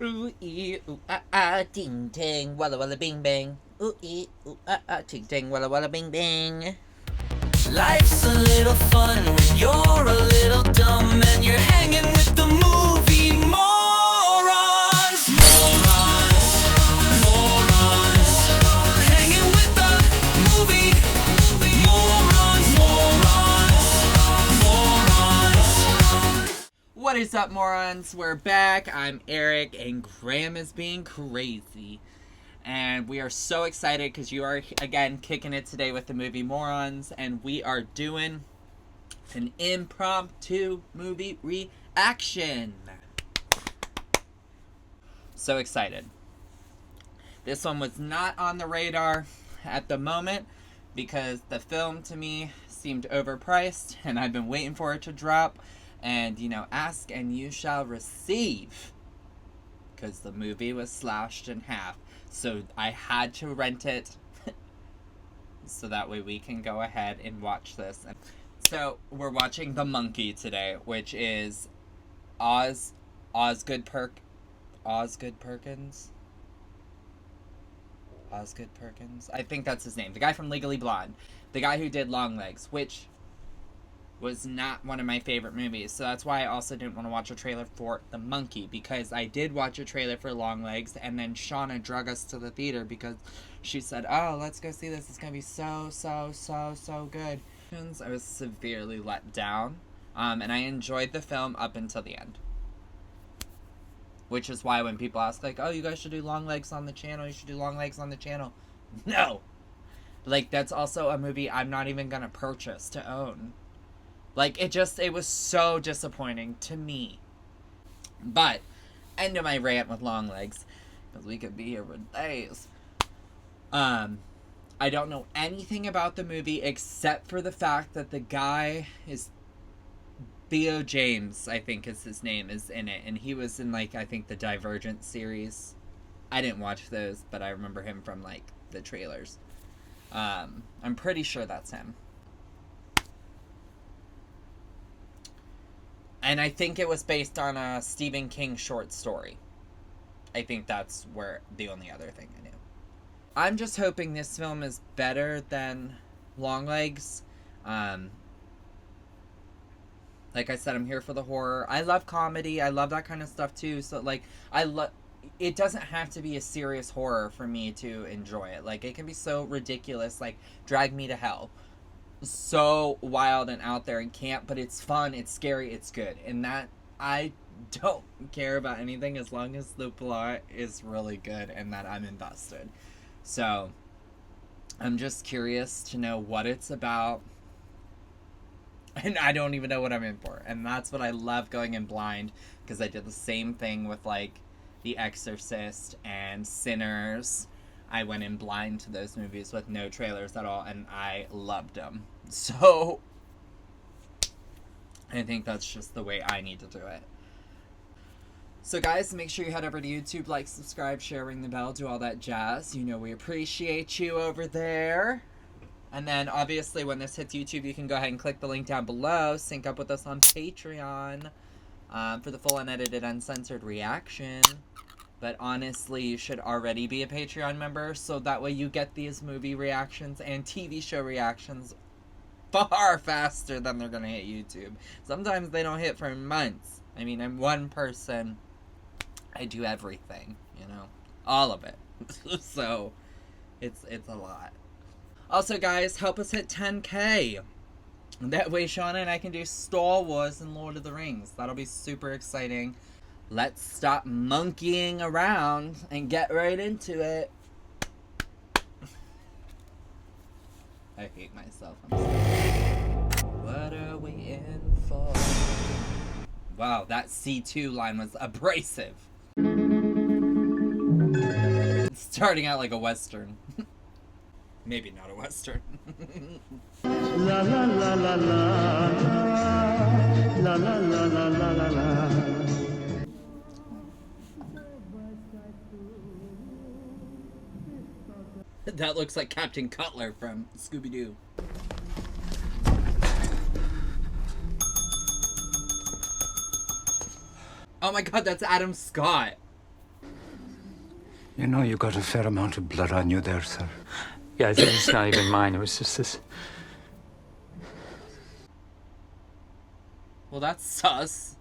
Ooh ee ooh ah ah ting ting walla walla bing bang. Ooh ee ooh ah ah ting ting walla walla bing bang. Life's a little fun when you're a little dumb and you're hanging with the movie morons. Morons, morons, hanging with the movie morons, morons, morons. What is up, morons? We're back. I'm Eric, and Graham is being crazy. And we are so excited because you are, again, kicking it today with the movie Moorons. And we are doing an impromptu movie reaction. So excited. This one was not on the radar at the moment because the film to me seemed overpriced. And I've been waiting for it to drop. And, you know, ask and you shall receive. Because the movie was slashed in half. So I had to rent it so that way we can go ahead and watch this. So we're watching The Monkey today, which is Osgood Perkins? Osgood Perkins? I think that's his name. The guy from Legally Blonde. The guy who did Longlegs, which was not one of my favorite movies. So that's why I also didn't want to watch a trailer for The Monkey, because I did watch a trailer for Longlegs, and then Shawna drug us to the theater because she said, oh, let's go see this. It's going to be so good. I was severely let down, and I enjoyed the film up until the end. Which is why when people ask, like, oh, you guys should do Longlegs on the channel, you should do Longlegs on the channel. No! Like, that's also a movie I'm not even going to purchase to own. Like, it was so disappointing to me. But, end of my rant with Longlegs, because we could be here for days. I don't know anything about the movie except for the fact that the guy is Theo James, I think is his name, is in it. And he was in, like, I think the Divergent series. I didn't watch those, but I remember him from, like, the trailers. I'm pretty sure that's him. And I think it was based on a Stephen King short story. I think that's where the only other thing I knew. I'm just hoping this film is better than Longlegs. Like I said, I'm here for the horror. I love comedy. I love that kind of stuff too. So, like, it doesn't have to be a serious horror for me to enjoy it. Like, it can be so ridiculous, like Drag Me to Hell. So wild and out there and camp, but it's fun, it's scary, it's good. And that, I don't care about anything as long as the plot is really good and that I'm invested. So, I'm just curious to know what it's about. And I don't even know what I'm in for. And that's what I love going in blind, because I did the same thing with, like, The Exorcist and Sinners. I went in blind to those movies with no trailers at all, and I loved them. So, I think that's just the way I need to do it. So guys, make sure you head over to YouTube, like, subscribe, share, ring the bell, do all that jazz. You know we appreciate you over there. And then, obviously, when this hits YouTube, you can go ahead and click the link down below. Sync up with us on Patreon for the full unedited, uncensored reaction. But honestly, you should already be a Patreon member, so that way you get these movie reactions and TV show reactions far faster than they're going to hit YouTube. Sometimes they don't hit for months. I mean, I'm one person. I do everything, you know? All of it. So, it's a lot. Also, guys, help us hit 10K. That way Shawna and I can do Star Wars and Lord of the Rings. That'll be super exciting. Let's stop monkeying around and get right into it. I hate myself. I'm sorry. What are we in for? Wow, that C2 line was abrasive. It's starting out like a Western. Maybe not a Western. La la la la la la la la la la la la. That looks like Captain Cutler from Scooby-Doo. Oh my god, that's Adam Scott. You know you got a fair amount of blood on you there, sir. Yeah, it's not even mine. It was just this. Well, that's sus.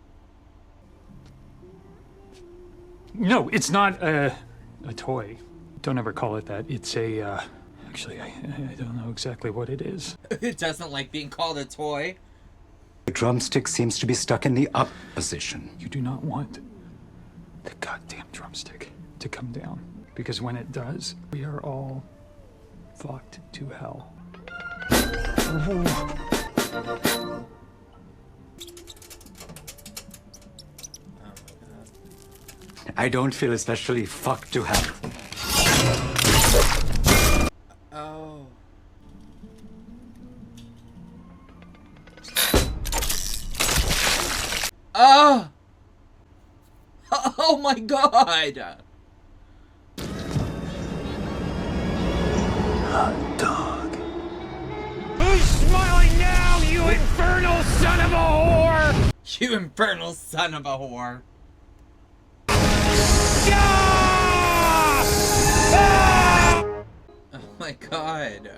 No, it's not a toy. Don't ever call it that. It's a, actually, I don't know exactly what it is. It doesn't like being called a toy. The drumstick seems to be stuck in the up position. You do not want the goddamn drumstick to come down. Because when it does, we are all fucked to hell. I don't feel especially fucked to hell. Oh. Oh! Oh my god! Hot dog. Who's smiling now, you infernal son of a whore? You infernal son of a whore. Oh my god.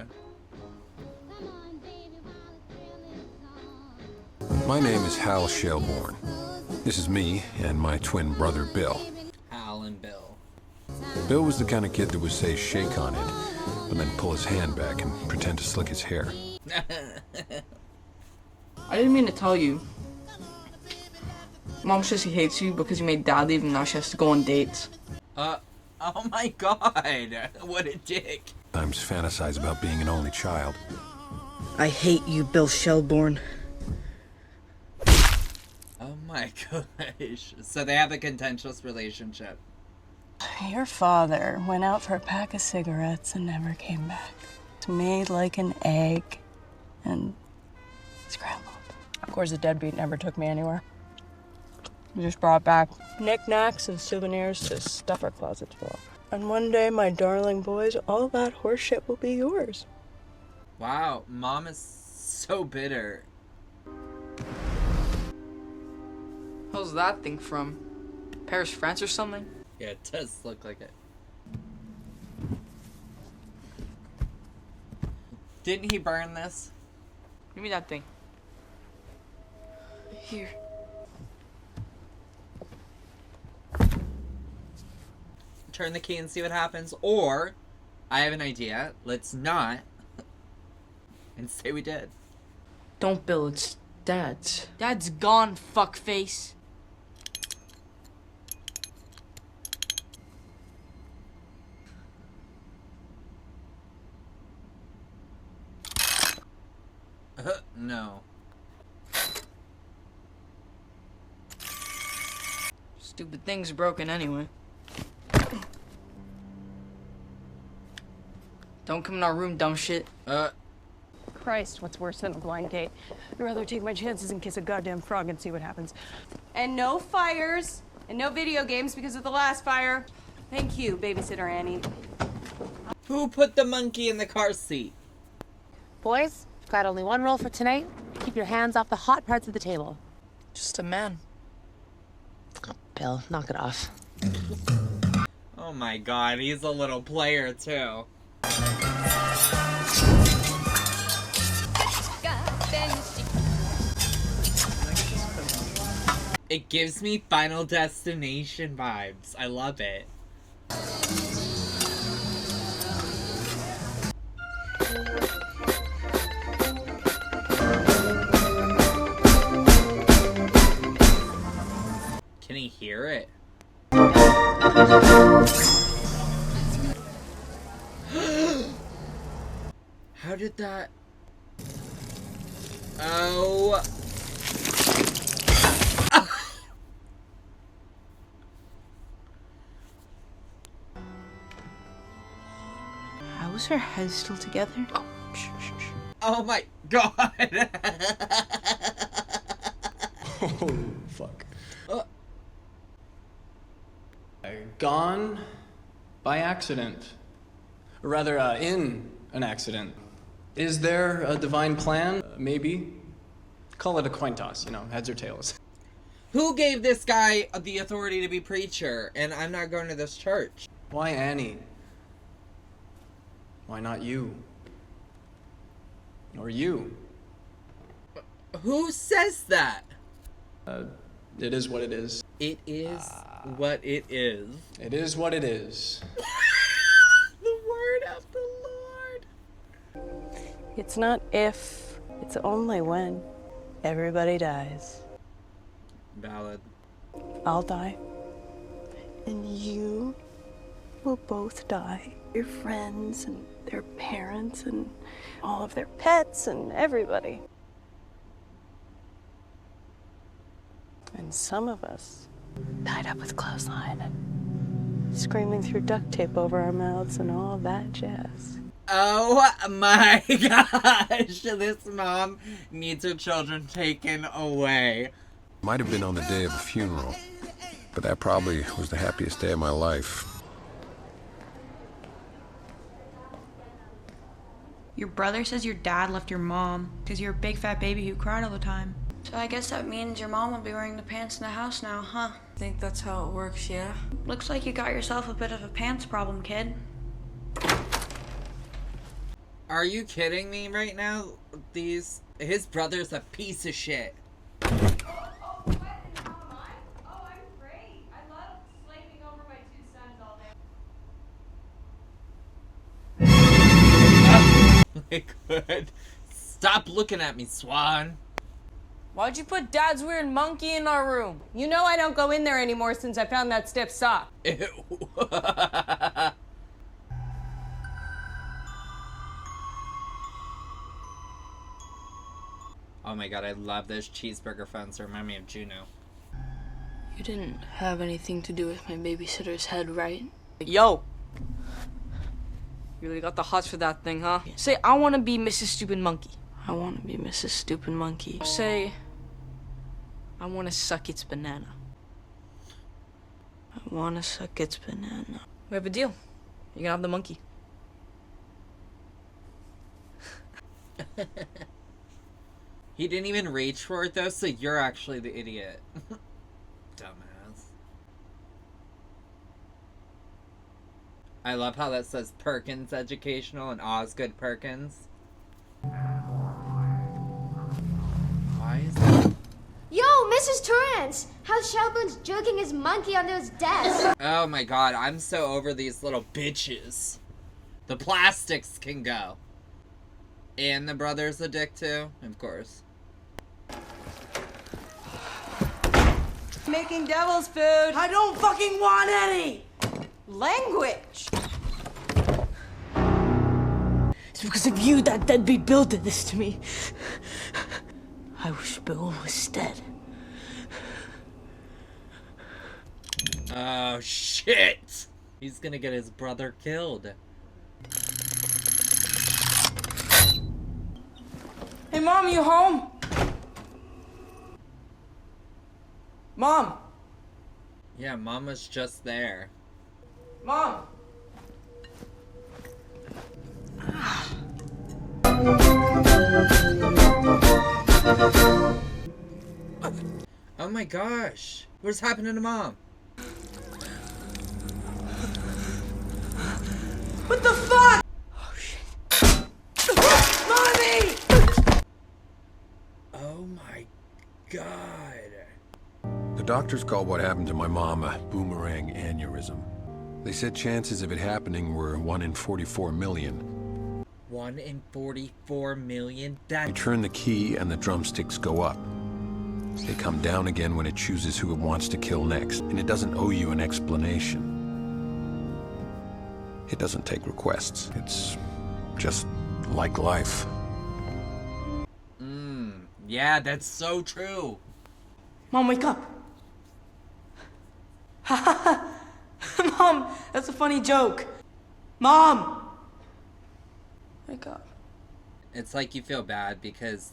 My name is Hal Shelbourne. This is me and my twin brother, Bill. Hal and Bill. Bill was the kind of kid that would say shake on it, but then pull his hand back and pretend to slick his hair. I didn't mean to tell you. Mom says he hates you because you made Dad leave and now she has to go on dates. Oh my god. What a dick. Sometimes fantasize about being an only child. I hate you, Bill Shelbourne. Oh my gosh. So they have a contentious relationship. Your father went out for a pack of cigarettes and never came back. It's made like an egg and scrambled. Of course, the deadbeat never took me anywhere. We just brought back knickknacks and souvenirs to stuff our closets full. And one day, my darling boys, all that horse shit will be yours. Wow, Mom is so bitter. How's that thing from? Paris, France or something? Yeah, it does look like it. Didn't he burn this? Give me that thing. Here. Turn the key and see what happens. Or, I have an idea. Let's not. And say we did. Don't, Bill. It's Dad's. Dad's gone, fuckface. No. Stupid thing's broken anyway. Don't come in our room, dumb shit. Christ, what's worse than a blind date? I'd rather take my chances and kiss a goddamn frog and see what happens. And no fires, and no video games because of the last fire. Thank you, Babysitter Annie. Who put the monkey in the car seat? Boys, got only one rule for tonight. Keep your hands off the hot parts of the table. Just a man. Oh, Bill, knock it off. Oh my god, he's a little player too. It gives me Final Destination vibes. I love it. Can he hear it? How did that... Oh... How is her head still together? Oh, shh, shh, shh. Oh my god! Oh, fuck. Gone by accident. Or rather, in an accident. Is there a divine plan? Maybe. Call it a coin toss, you know, heads or tails. Who gave this guy the authority to be preacher? And I'm not going to this church. Why Annie? Why not you? Or you? Who says that? It is what it is. It is what it is. It is what it is. The word of the Lord. It's not if, it's only when everybody dies. Valid. I'll die. And you will both die. Your friends and their parents and all of their pets and everybody. And some of us tied up with clothesline and screaming through duct tape over our mouths and all that jazz. Oh my gosh, this mom needs her children taken away. Might have been on the day of a funeral, but that probably was the happiest day of my life. Your brother says your dad left your mom because you're a big fat baby who cried all the time. So I guess that means your mom will be wearing the pants in the house now, huh? I think that's how it works, yeah? Looks like you got yourself a bit of a pants problem, kid. Are you kidding me right now? His brother's a piece of shit. Good. Stop looking at me, Swan. Why'd you put Dad's weird monkey in our room? You know I don't go in there anymore since I found that stiff sock. Ew. Oh my god, I love those cheeseburger phones. They remind me of Juno. You didn't have anything to do with my babysitter's head, right? Yo! You really got the hots for that thing, huh? Say, I want to be Mrs. Stupid Monkey. I want to be Mrs. Stupid Monkey. Say, I want to suck its banana. I want to suck its banana. We have a deal. You can have the monkey. He didn't even reach for it though, so you're actually the idiot. Dumbass. I love how that says Perkins Educational and Osgood Perkins. Why is that? Yo, Mrs. Torrance! How's Shelburne's jerking his monkey under his desk? Oh my god, I'm so over these little bitches. The plastics can go. And the brother's a dick too, of course. Making devil's food. I don't fucking want any! Language. It's because of you that deadbeat Bill did this to me. I wish Bill was dead. Oh shit! He's gonna get his brother killed. Hey, Mom, you home? Mom! Yeah, Mama's just there. Mom! Oh my gosh! What's happening to Mom? What the fuck? Oh shit. Mommy! Oh my god. The doctors called what happened to my mom a boomerang aneurysm. They said chances of it happening were 1 in 44 million. 1 in 44 million? You That's... turn the key and the drumsticks go up. They come down again when it chooses who it wants to kill next, and it doesn't owe you an explanation. It doesn't take requests. It's just like life. Yeah, that's so true. Mom, wake up. Mom, that's a funny joke. Mom! Wake up. It's like you feel bad because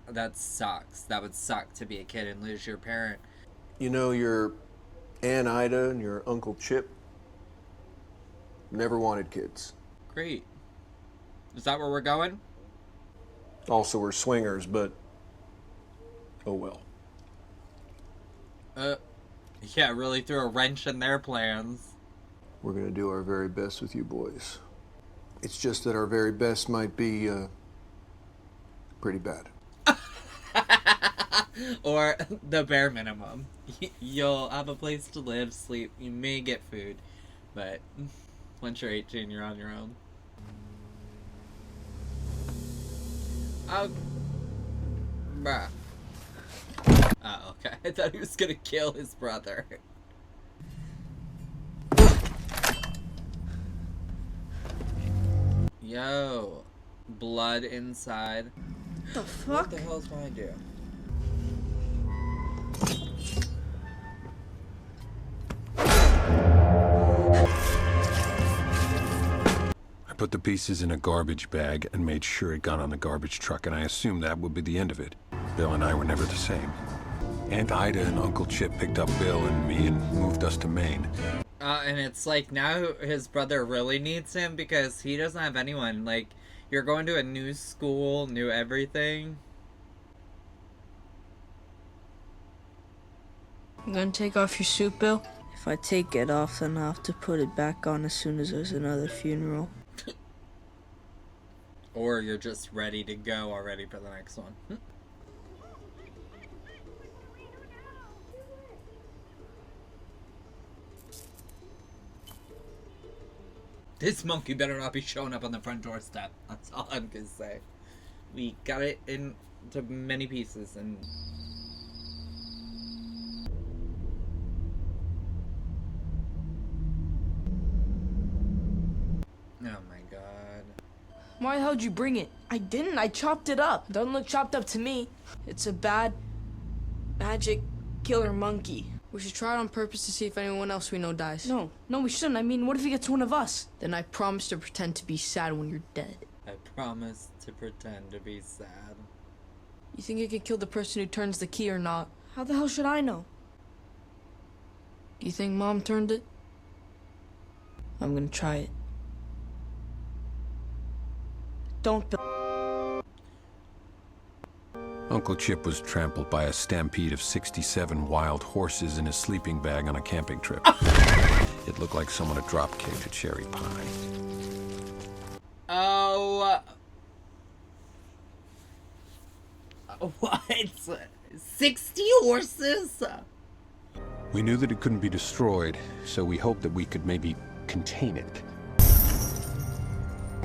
that sucks. That would suck to be a kid and lose your parent. You know, your Aunt Ida and your Uncle Chip never wanted kids. Great. Is that where we're going? Also were swingers, but oh well. Yeah, really threw a wrench in their plans. We're going to do our very best with you boys. It's just that our very best might be pretty bad. Or the bare minimum. You'll have a place to live, sleep, you may get food, but once you're 18, you're on your own. Oh, bruh. Oh, okay. I thought he was gonna kill his brother. Yo, blood inside. The fuck? What the hell's behind you? I put the pieces in a garbage bag and made sure it got on the garbage truck, and I assumed that would be the end of it. Bill and I were never the same. Aunt Ida and Uncle Chip picked up Bill and me and moved us to Maine. And it's like now his brother really needs him because he doesn't have anyone. Like, you're going to a new school, new everything. You gonna take off your suit, Bill? If I take it off, then I'll have to put it back on as soon as there's another funeral. Or you're just ready to go already for the next one. This monkey better not be showing up on the front doorstep. That's all I'm gonna say. We got it into many pieces and... Oh my god. Why the hell did you bring it? I didn't. I chopped it up. Doesn't look chopped up to me. It's a bad magic killer monkey. We should try it on purpose to see if anyone else we know dies. No, we shouldn't. I mean, what if he gets one of us? Then I promise to pretend to be sad when you're dead. I promise to pretend to be sad. You think you can kill the person who turns the key or not? How the hell should I know? Do you think Mom turned it? I'm gonna try it. Don't. Uncle Chip was trampled by a stampede of 67 wild horses in a sleeping bag on a camping trip. It looked like someone had drop-kicked a cherry pie. Oh... What? 60 horses? We knew that it couldn't be destroyed, so we hoped that we could maybe contain it.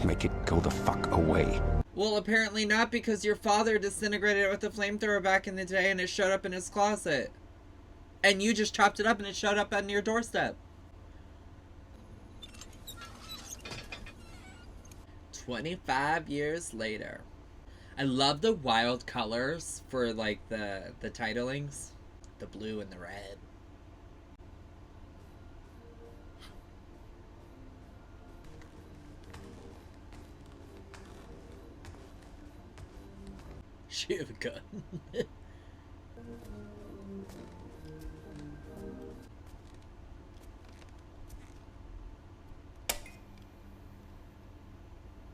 Make it go the fuck away. Well, apparently not, because your father disintegrated it with a flamethrower back in the day and it showed up in his closet. And you just chopped it up and it showed up on your doorstep. 25 years later. I love the wild colors for, like, the titlings. The blue and the red. She have a gun.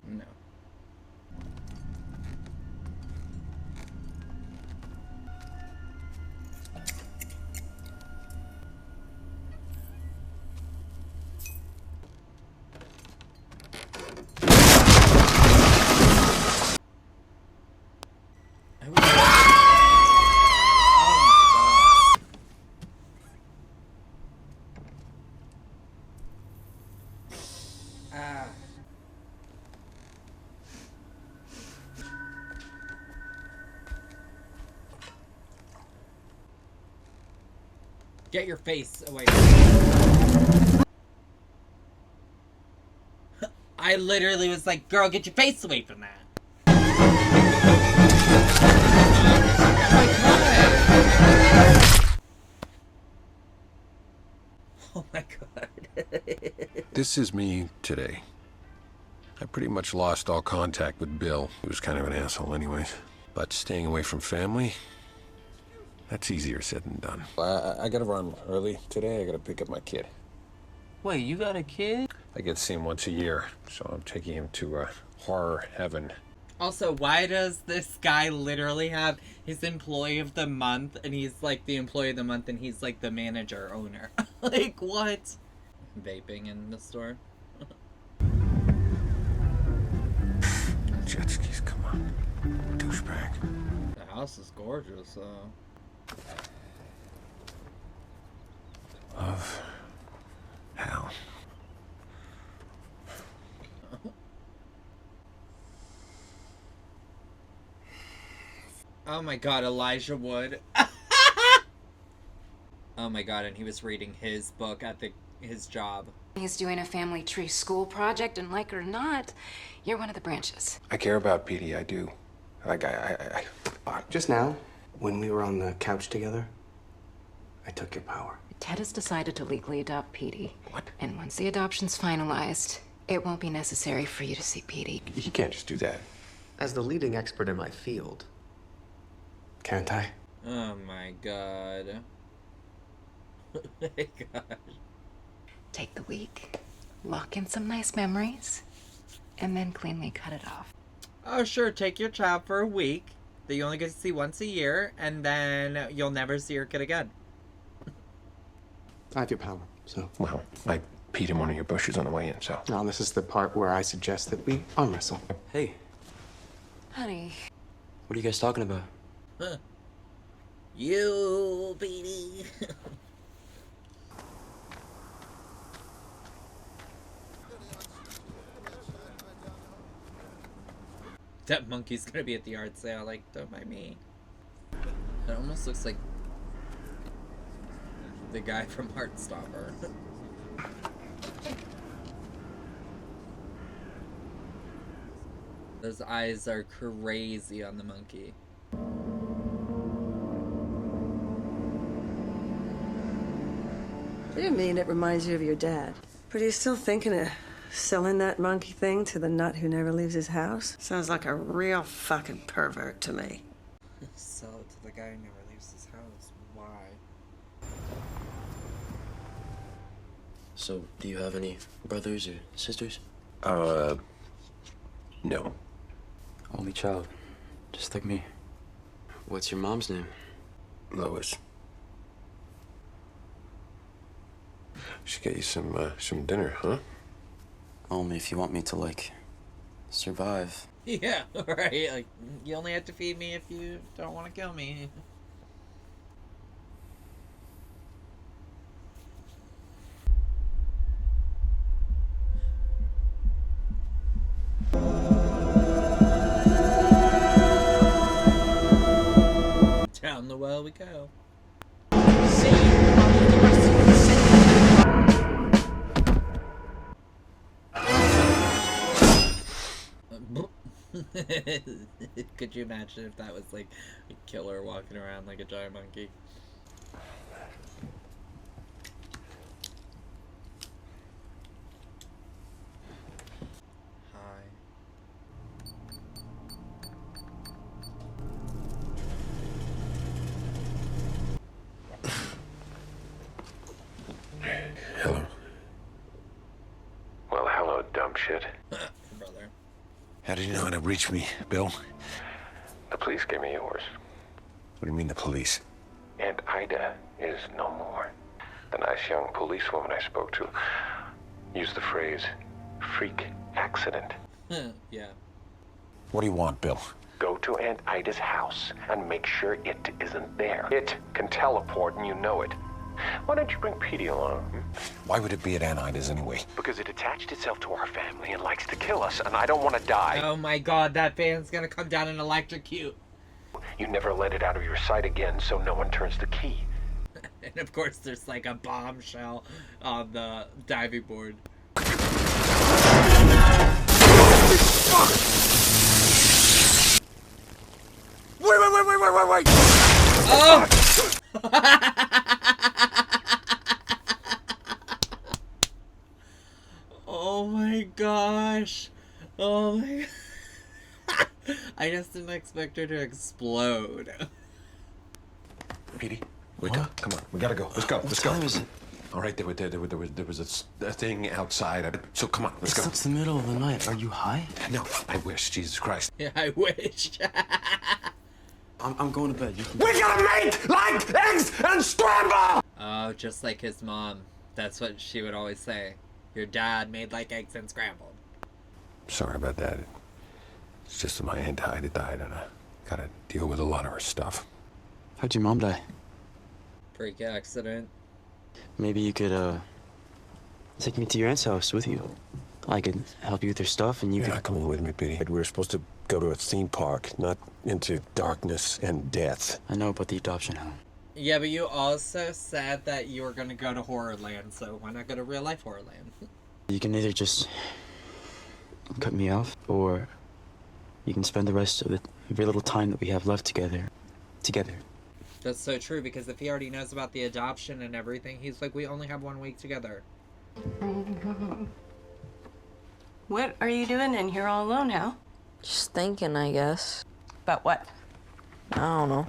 No. Get your face away from me. I literally was like, girl, get your face away from that. Oh my god. This is me today. I pretty much lost all contact with Bill. He was kind of an asshole anyways. But staying away from family, that's easier said than done. I gotta run early today. I gotta pick up my kid. Wait, you got a kid? I get to see him once a year, so I'm taking him to horror heaven. Also, why does this guy literally have his employee of the month, and he's like the employee of the month, and he's like the manager owner? Like, what? vaping in the store. Jet skis, come on. Douchebag. The house is gorgeous, Love. Hell. Oh my god, Elijah Wood. Oh my god, and he was reading his book at his job. He's doing a family tree school project, and like it or not, you're one of the branches. I care about Petey, I do. Like, just now, when we were on the couch together, I took your power. Ted has decided to legally adopt Petey. What? And once the adoption's finalized, it won't be necessary for you to see Petey. You can't just do that. As the leading expert in my field. Can't I? Oh my god. Oh my god. Take the week, lock in some nice memories, and then cleanly cut it off. Oh sure, take your child for a week that you only get to see once a year, and then you'll never see your kid again. I have your power, so. Well, I peed in one of your bushes on the way in, so. Now, this is the part where I suggest that we arm wrestle. Hey, Honey. what are you guys talking about? Huh. You, Petey. That monkey's gonna be at the art sale, like, don't mind me. It almost looks like the guy from Heartstopper. Those eyes are crazy on the monkey. I didn't mean it reminds you of your dad. But are you still thinking of selling that monkey thing to the nut who never leaves his house? Sounds like a real fucking pervert to me. Sell it to the guy who never leaves his house. Why? So, do you have any brothers or sisters? No. Only child. Just like me. What's your mom's name? Lois. Should get you some dinner, huh? Only if you want me to, like, survive. Yeah, right. Like, you only have to feed me if you don't want to kill me. Down the well we go. Could you imagine if that was like a killer walking around like a giant monkey? Hello. Well, hello, dumb shit. Brother. How did you know how to reach me, Bill? The police gave me yours. What do you mean, the police? Aunt Ida is no more. The nice young policewoman I spoke to used the phrase, freak accident. Yeah. What do you want, Bill? Go to Aunt Ida's house and make sure it isn't there. It can teleport and you know it. Why don't you bring Petey along? Why would it be at Aunt Ida's anyway? Because it attached itself to our family and likes to kill us, and I don't want to die. Oh my god, that fan's gonna come down and electrocute. You never let it out of your sight again, so no one turns the key. And of course there's like a bombshell on the diving board. Wait! Oh! Oh my gosh. Oh my god. I just didn't expect her to explode. Petey, wake up. Come on, we gotta go. Let's go. Let's go. What time is it? All right, there was a thing outside. So come on, let's go. It's the middle of the night. Are you high? No, I wish. Jesus Christ. Yeah, I wish. I'm going to bed. We gotta make like eggs and scramble! Oh, just like his mom. That's what she would always say. Your dad made like eggs and scrambled. Sorry about that. It's just that my aunt died, and I gotta deal with a lot of her stuff. How'd your mom die? Freak accident. Maybe you could, take me to your aunt's house with you. I could help you with your stuff, and you You're could... not coming with me, Petey. We were supposed to go to a theme park, not into darkness and death. I know about the adoption home. Yeah, but you also said that you were gonna go to Horrorland, so why not go to real life Horrorland? You can either just cut me off, or you can spend the rest of the very little time that we have left together. That's so true, because if he already knows about the adoption and everything, he's like, we only have 1 week together. What are you doing in here all alone, Hal? Just thinking, I guess. About what? I don't know.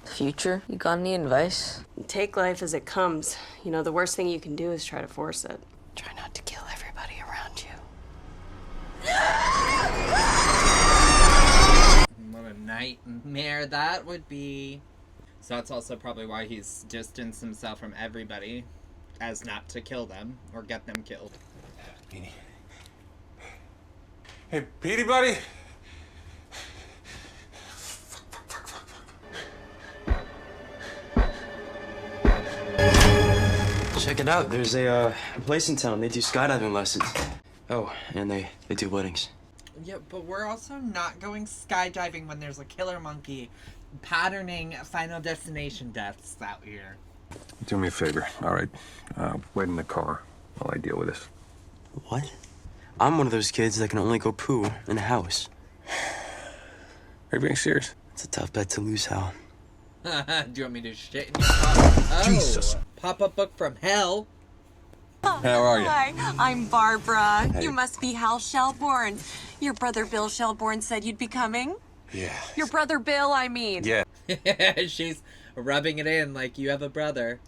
The future? You got any advice? Take life as it comes. You know, the worst thing you can do is try to force it. Try not to kill everybody around you. What a nightmare that would be. So that's also probably why he's distanced himself from everybody, as not to kill them or get them killed. Petey. Hey, Petey, buddy! Check it out. There's a place in town. They do skydiving lessons. Oh, and they do weddings. Yeah, but we're also not going skydiving when there's a killer monkey patterning Final Destination deaths out here. Do me a favor, all right? Wait in the car while I deal with this. What? I'm one of those kids that can only go poo in a house. Are you being serious? It's a tough bet to lose, Hal. Do you want me to shit in your car? Oh, Jesus. Pop-up book from hell. How are you? Hi, I'm Barbara. Hey. You must be Hal Shelbourne. Your brother Bill Shelbourne said you'd be coming. Yeah. Your brother Bill, I mean. Yeah. She's rubbing it in like you have a brother.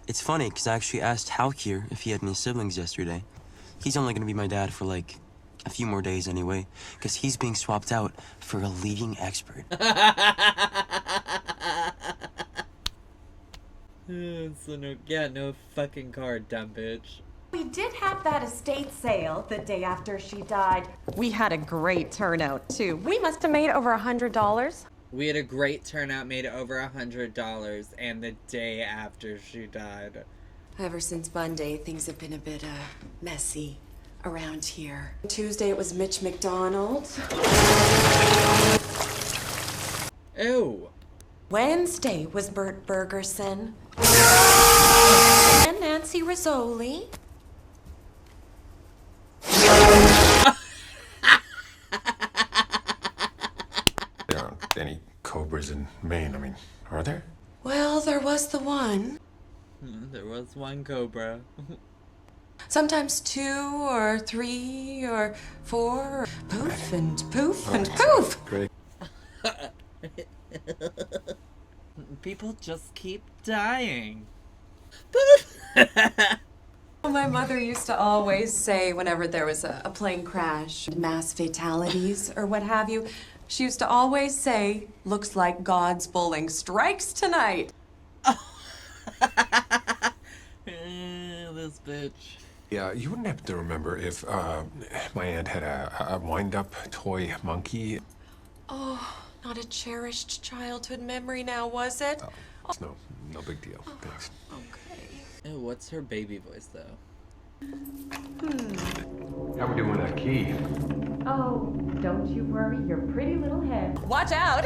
It's funny, because I actually asked Hal here if he had any siblings yesterday. He's only gonna be my dad for, like, a few more days anyway, because he's being swapped out for a leading expert. So no fucking card, dumb bitch. We did have that estate sale the day after she died. We had a great turnout, too. We must have made over $100. We had a great turnout, made over $100, and the day after she died. Ever since Monday, things have been a bit, messy around here. Tuesday, it was Mitch McDonald. Ew. Wednesday was Bert Bergerson. And Nancy Rizzoli. There aren't any cobras in Maine, I mean, are there? Well, there was the one. There was one cobra. Sometimes 2 or 3 or 4. Poof and poof and poof. Great. People just keep dying. My mother used to always say whenever there was a plane crash, mass fatalities or what have you, she used to always say, looks like God's bowling strikes tonight. This bitch. Yeah, you wouldn't happen to remember if my aunt had a wind-up toy monkey. Oh, not a cherished childhood memory now, was it? It's no big deal. Thanks. Okay. Ew, what's her baby voice, though? How we doing with that key? Oh, don't you worry your pretty little head. Watch out!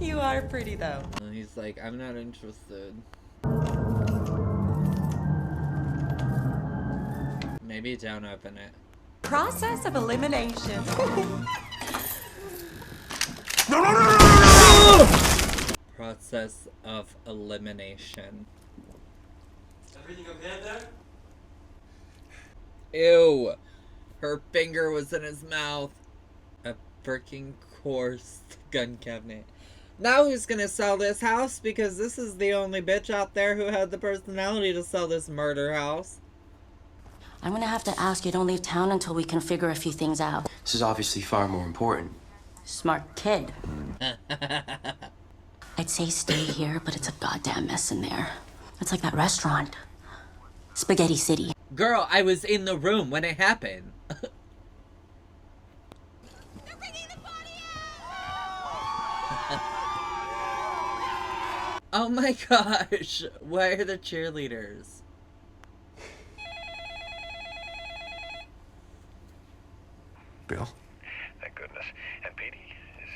You are pretty, though. And he's like, I'm not interested. Maybe don't open it. Process of elimination. Process of elimination. Everything okay there? Ew! Her finger was in his mouth. A freaking coarse gun cabinet. Now who's gonna sell this house? Because this is the only bitch out there who had the personality to sell this murder house. I'm gonna have to ask you don't leave town until we can figure a few things out. This is obviously far more important. Smart kid. I'd say stay here, but it's a goddamn mess in there. It's like that restaurant. Spaghetti City. Girl, I was in the room when it happened. Oh my gosh. Why are the cheerleaders? Bill? Thank goodness. And Petey, is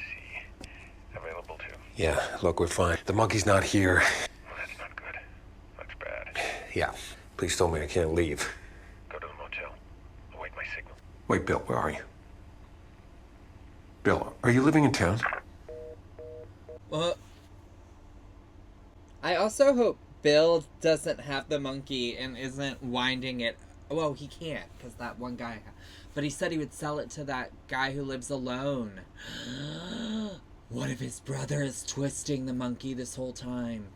he available too? Yeah, look, we're fine. The monkey's not here. Well, that's not good. That's bad. Yeah, please tell me I can't leave. Go to the motel. Await my signal. Wait, Bill, where are you? Bill, are you living in town? Well, I also hope Bill doesn't have the monkey and isn't winding it. Well, he can't, because that one guy. But he said he would sell it to that guy who lives alone. What if his brother is twisting the monkey this whole time?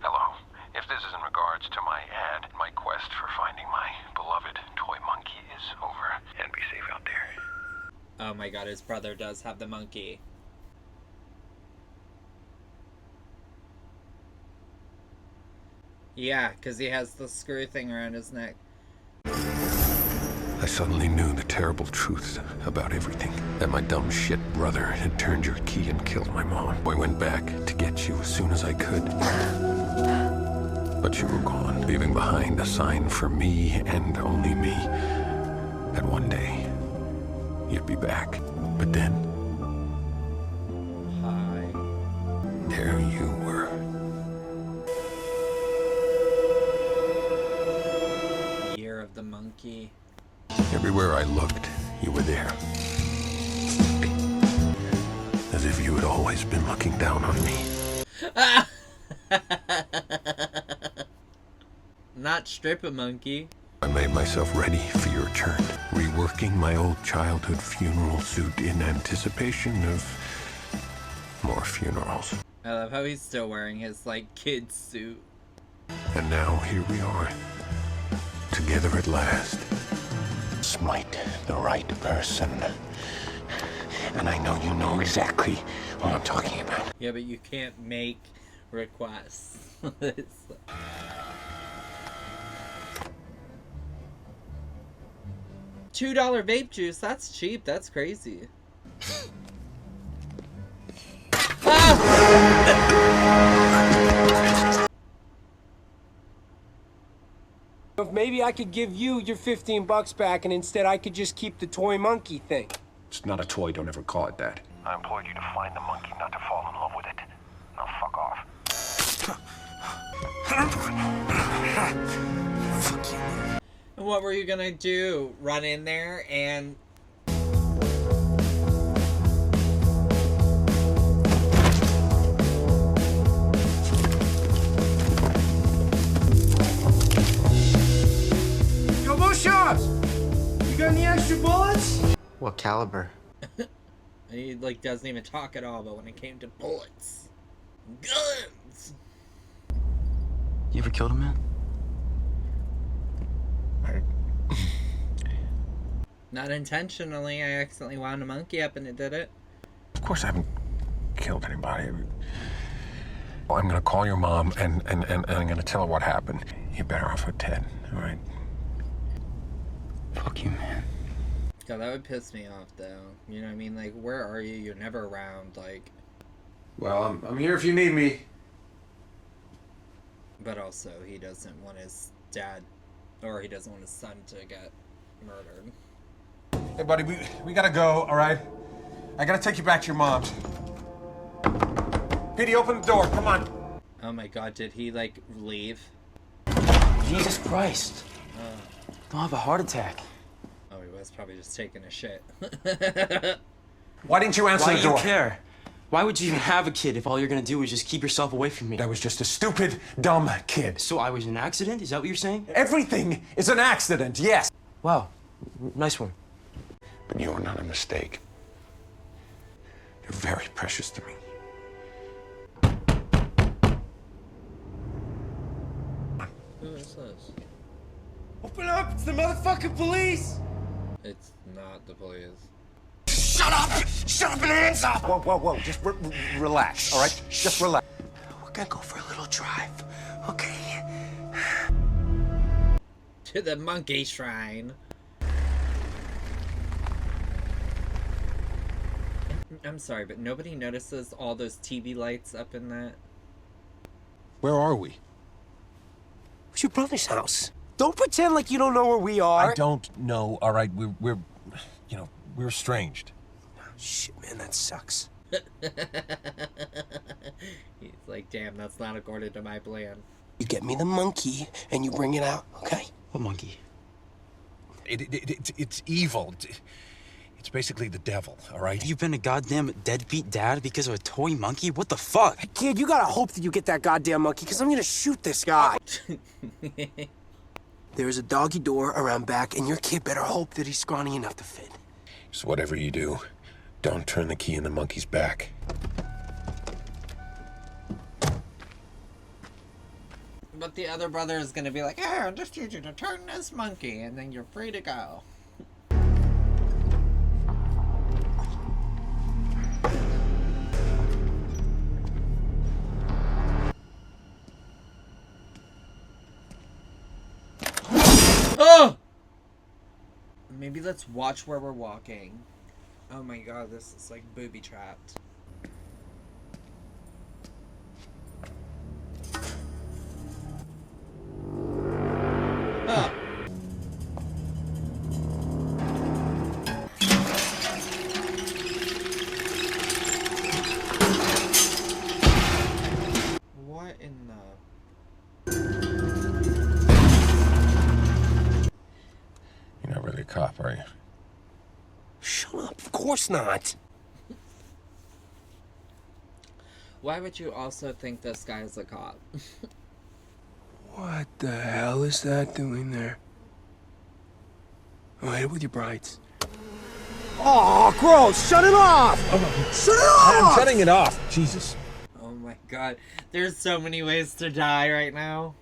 Hello. If this is in regards to my ad, my quest for finding my beloved toy monkey is over. And be safe out there. Oh my god, his brother does have the monkey. Yeah, because he has the screw thing around his neck. I suddenly knew the terrible truth about everything. That my dumb shit brother had turned your key and killed my mom. I went back to get you as soon as I could. But you were gone, leaving behind a sign for me and only me. That one day, you'd be back. But then... Hi. There you were. Year of the monkey. Everywhere I looked, you were there. As if you had always been looking down on me. Not strip a monkey. I made myself ready for your return, reworking my old childhood funeral suit in anticipation of more funerals. I love how he's still wearing his, like, kid suit. And now here we are, together at last. Smite the right person. And I know you know exactly what I'm talking about. Yeah, but you can't make requests. $2 vape juice, that's cheap, that's crazy. Maybe I could give you your $15 back and instead I could just keep the toy monkey thing. It's not a toy, don't ever call it that. I implored you to find the monkey, not to fall in love with it. Now fuck off. Fuck you. And what were you gonna do? Run in there and... Yo, Bush-Offs! You got any extra bullets? What caliber? And he, like, doesn't even talk at all, but when it came to bullets... Guns! You ever killed a man? Not intentionally, I accidentally wound a monkey up and it did it. Of course I haven't killed anybody. Well, I'm gonna call your mom and I'm gonna tell her what happened. You're better off with Ted, all right? Fuck you, man. God, that would piss me off, though. You know what I mean? Like, where are you? You're never around, like... Well, I'm here if you need me. But also, he doesn't want his dad, or he doesn't want his son to get murdered. Hey, buddy, we gotta go, all right? I gotta take you back to your mom's. Petey, open the door, come on. Oh my god, did he, like, leave? Jesus Christ. Don't have a heart attack. Oh, he was probably just taking a shit. Why didn't you answer Why the do door? you care? Why would you even have a kid if all you're gonna do is just keep yourself away from me? That was just a stupid, dumb kid. So I was an accident? Is that what you're saying? Everything is an accident, yes. Wow, nice one. But you are not a mistake. You're very precious to me. Who is this? Open up! It's the motherfucking police! It's not the police. Shut up! Shut up and hands up! Whoa, whoa, whoa. Just relax, all right? Just relax. We're gonna go for a little drive, okay? To the monkey shrine. I'm sorry, but nobody notices all those TV lights up in that? Where are we? It's your brother's house. Don't pretend like you don't know where we are. I don't know, all right? We're estranged. Oh, shit, man, that sucks. He's like, damn, that's not according to my plan. You get me the monkey, and you bring it out, okay? What monkey? It's evil. It's basically the devil, all right? You've been a goddamn deadbeat dad because of a toy monkey? What the fuck? Hey, kid, you gotta hope that you get that goddamn monkey, because I'm gonna shoot this guy. There's a doggy door around back, and your kid better hope that he's scrawny enough to fit. So whatever you do, don't turn the key in the monkey's back. But the other brother is gonna be like, hey, I just need you to turn this monkey, and then you're free to go. Oh! Maybe let's watch where we're walking. Oh my god, this is like booby trapped. What in the... You're not really a cop, are you? Shut up, of course not. Why would you also think this guy's a cop? What the hell is that doing there? Oh, hit it with your brights. Oh, gross! Shut it off! Shut it off! I'm shutting it off. Jesus. Oh my god. There's so many ways to die right now.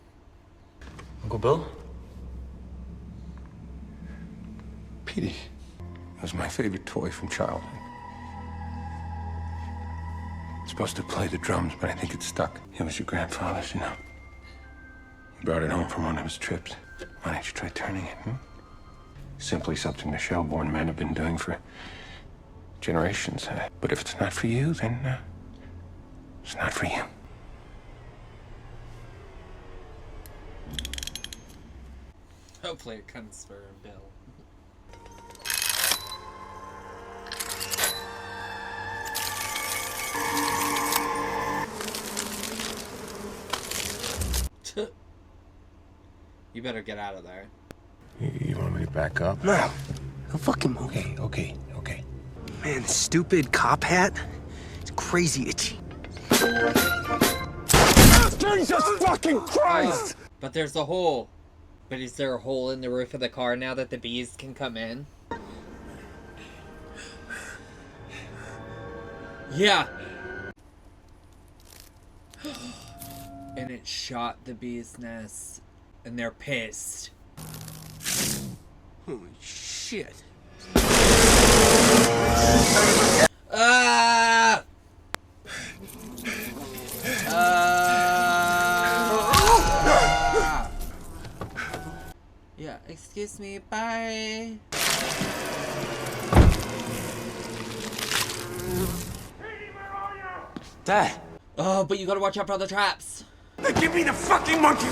Uncle Bill? Petey. It was my favorite toy from childhood. It's supposed to play the drums, but I think it stuck. It was your grandfather's, you know. He brought it home from one of his trips. Why don't you try turning it, Simply something the shell-born men have been doing for generations. But if it's not for you, then it's not for you. Hopefully it comes for Bill. You better get out of there. You want me to back up? No. Don't fucking move. Okay. Man, stupid cop hat. It's crazy itchy. Jesus fucking Christ! But there's a hole. But is there a hole in the roof of the car now that the bees can come in? Yeah. And it shot the bee's nest. And they're pissed. Holy shit. Ah! Yeah, excuse me, bye. Dad. Oh, but you gotta watch out for the traps. Give me the fucking monkey!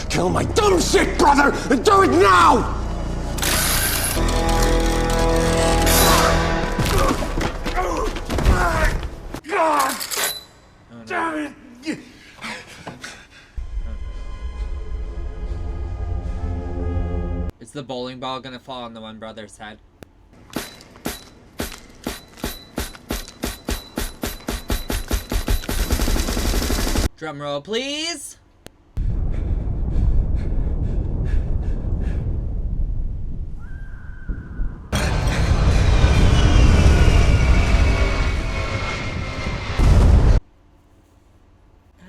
Kill my dumb shit, brother, and do it now! God! Damn it! Is the bowling ball gonna fall on the one brother's head? Drum roll, please.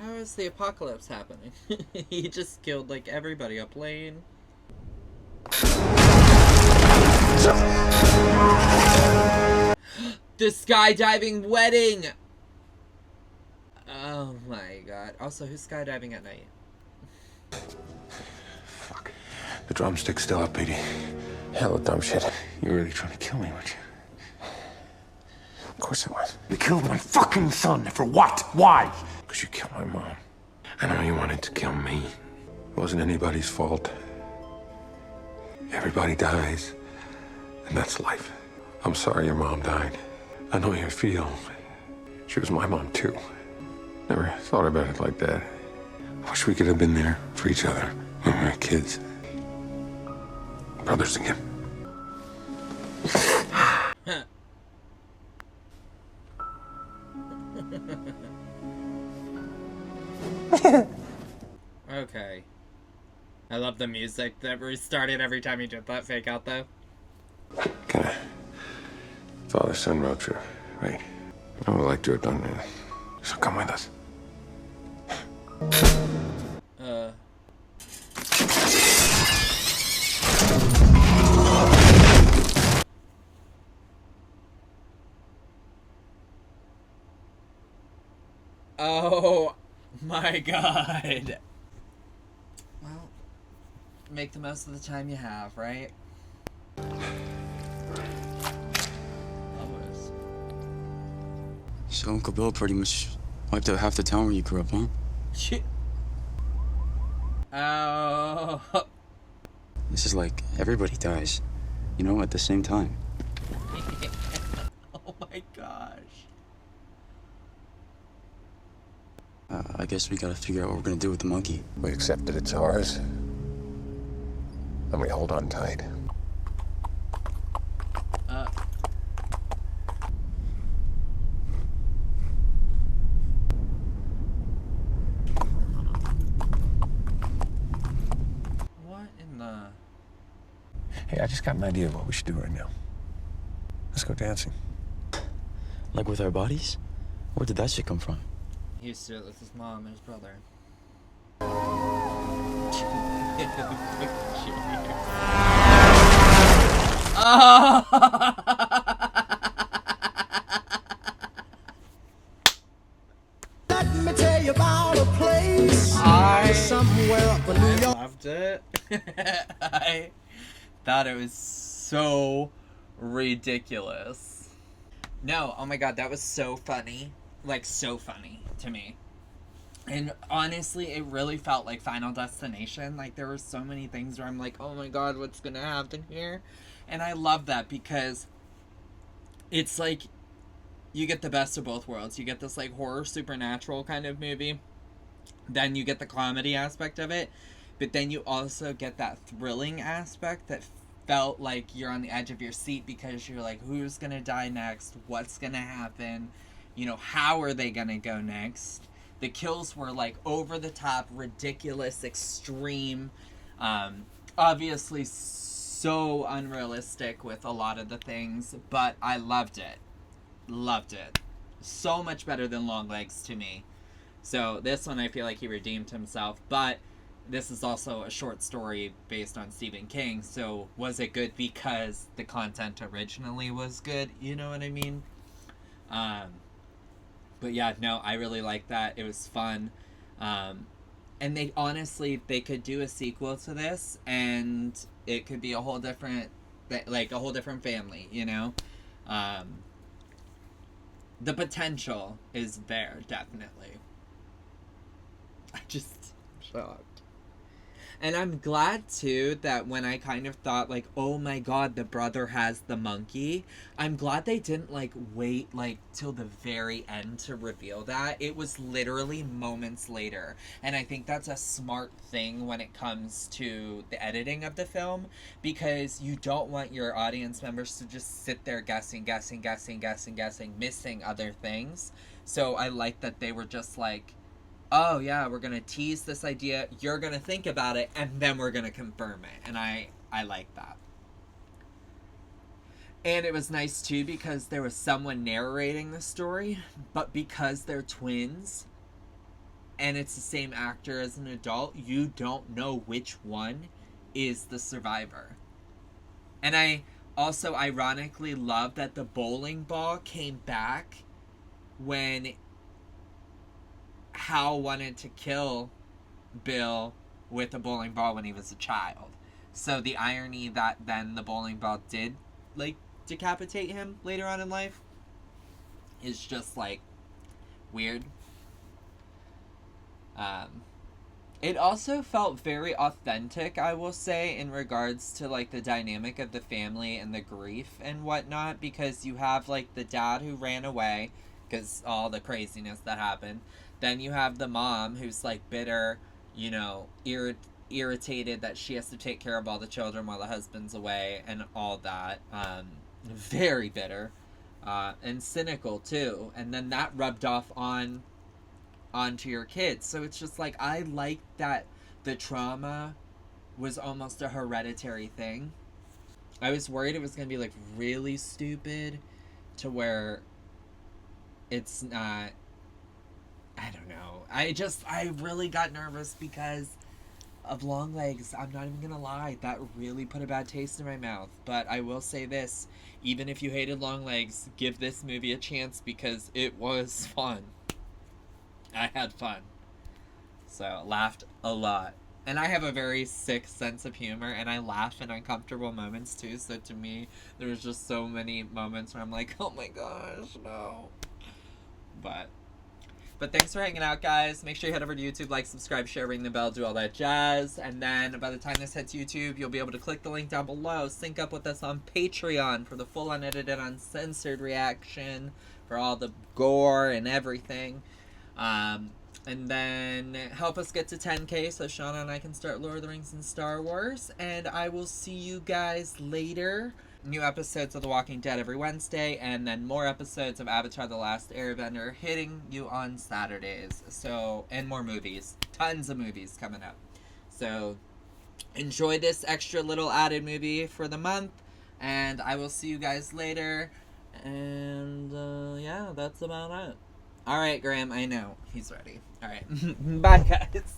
How is the apocalypse happening? He just killed like everybody. A plane. The skydiving wedding! Oh my god. Also, who's skydiving at night? The drumstick's still up, Petey. Hell of dumb shit. You were really trying to kill me, weren't you? Of course I was. You killed my fucking son. For what? Why? Because you killed my mom. I know you wanted to kill me. It wasn't anybody's fault. Everybody dies. And that's life. I'm sorry your mom died. I know how you feel. She was my mom, too. Never thought about it like that. I wish we could have been there for each other when we were kids. Brothers again. Okay. I love the music that restarted every time he did that fake out, though. Kinda father-son road trip, right? I would like to have done that. So come with us. Oh my god. Well, make the most of the time you have, right? Always. So Uncle Bill pretty much wiped out half the town where you grew up, huh? Shit. Oh. This is like everybody dies, you know, at the same time. Oh my gosh. I guess we gotta figure out what we're gonna do with the monkey. We accept that it's ours. And we hold on tight. What in the... Hey, I just got an idea of what we should do right now. Let's go dancing. Like with our bodies? Where did that shit come from? He used to do it with his mom and his brother. Let me tell you about a place somewhere up in New York. Loved it. I thought it was so ridiculous. No, oh my god, that was so funny. Like, so funny to me. And honestly, it really felt like Final Destination. Like, there were so many things where I'm like, oh my god, what's gonna happen here? And I love that because it's like you get the best of both worlds. You get this like horror supernatural kind of movie. Then you get the comedy aspect of it. But then you also get that thrilling aspect that felt like you're on the edge of your seat because you're like, who's gonna die next? What's gonna happen? You know, how are they gonna go next? The kills were like over the top, ridiculous, extreme, obviously so unrealistic with a lot of the things, but I loved it. Loved it. So much better than Longlegs to me. So this one I feel like he redeemed himself, but this is also a short story based on Stephen King, so was it good because the content originally was good? You know what I mean? But yeah, no, I really liked that. It was fun. And they honestly, they could do a sequel to this and it could be a whole different, like a whole different family, you know? The potential is there, definitely. I just shocked. And I'm glad, too, that when I kind of thought, like, oh my god, the brother has the monkey, I'm glad they didn't, like, wait, like, till the very end to reveal that. It was literally moments later. And I think that's a smart thing when it comes to the editing of the film, because you don't want your audience members to just sit there guessing, missing other things. So I like that they were just like, oh yeah, we're gonna tease this idea, you're gonna think about it, and then we're gonna confirm it. And I like that. And it was nice too because there was someone narrating the story, but because they're twins and it's the same actor as an adult, you don't know which one is the survivor. And I also ironically love that the bowling ball came back when Hal wanted to kill Bill with a bowling ball when he was a child. So the irony that then the bowling ball did, like, decapitate him later on in life is just, like, weird. It also felt very authentic, I will say, in regards to, like, the dynamic of the family and the grief and whatnot, because you have, like, the dad who ran away because all the craziness that happened. Then you have the mom who's, like, bitter, you know, irritated that she has to take care of all the children while the husband's away and all that. Very bitter. And cynical, too. And then that rubbed off onto your kids. So it's just like, I like that the trauma was almost a hereditary thing. I was worried it was going to be, like, really stupid to where it's not... I don't know. I really got nervous because of Longlegs. I'm not even gonna lie. That really put a bad taste in my mouth. But I will say this. Even if you hated Longlegs, give this movie a chance because it was fun. I had fun. So, laughed a lot. And I have a very sick sense of humor, and I laugh in uncomfortable moments too. So to me, there was just so many moments where I'm like, oh my gosh, no. But thanks for hanging out, guys. Make sure you head over to YouTube, like, subscribe, share, ring the bell, do all that jazz. And then by the time this hits YouTube, you'll be able to click the link down below. Sync up with us on Patreon for the full unedited, uncensored reaction, for all the gore and everything. And then help us get to 10K so Shawna and I can start Lord of the Rings and Star Wars. And I will see you guys later. New episodes of The Walking Dead every Wednesday, and then more episodes of Avatar The Last Airbender hitting you on Saturdays. So, and more movies. Tons of movies coming up. So, enjoy this extra little added movie for the month, and I will see you guys later. And, yeah, that's about it. Alright, Graham, I know. He's ready. Alright. Bye, guys.